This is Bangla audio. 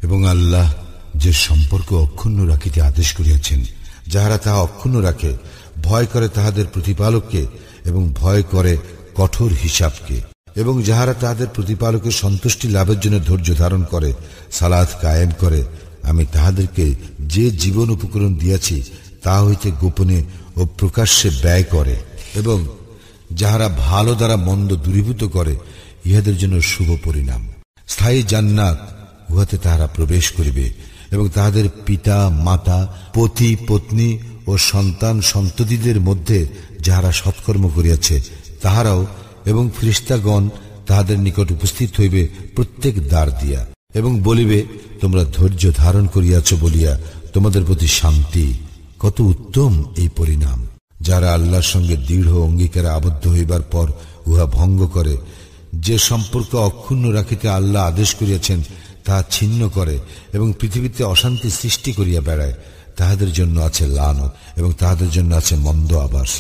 এবং আল্লাহ যে সম্পর্ক অক্ষুণ্ণ রাখিতে আদেশ করিয়াছেন, যাহারা তাহা অক্ষুণ্ণ রাখে, ভয় করে তাহাদের প্রতিপালককে এবং ভয় করে কঠোর হিসাবকে, এবং যাহারা তাহাদের প্রতিপালকের সন্তুষ্টি লাভের জন্য ধৈর্য ধারণ করে, সালাত কায়েম করে, আমি তাহাদেরকে যে জীবন উপকরণ দিয়াছি তা হইতে গোপনে ও প্রকাশ্যে ব্যয় করে, এবং যাহারা ভালো দ্বারা মন্দ দূরীভূত করে, ইহাদের জন্য শুভ পরিণাম। স্থায়ী জান্নাত, উহাতে তাহারা প্রবেশ করিবে, এবং তাহাদের পিতা মাতা, পতি পত্নী ও সন্তান সন্ততিদের মধ্যে যাহারা সৎকর্ম করিয়াছে তাহারাও, এবং ফেরেশতাগণ তাহাদের নিকট উপস্থিত হইবে প্রত্যেক দ্বার দিয়া, এবং বলিবে, তোমরা ধৈর্য ধারণ করিয়াছ বলিয়া তোমাদের প্রতি শান্তি। কত উত্তম এই পরিণাম! যারা আল্লাহর সঙ্গে দৃঢ় অঙ্গীকারে আবদ্ধ হইবার পর উহা ভঙ্গ করে, যে সম্পর্ক অক্ষুণ্ণ রাখিতে আল্লাহ আদেশ করিয়াছেন তাহা ছিন্ন করে, এবং পৃথিবীতে অশান্তি সৃষ্টি করিয়া বেড়ায়, তাহাদের জন্য আছে লানত, এবং তাহাদের জন্য আছে মন্দ আবাস।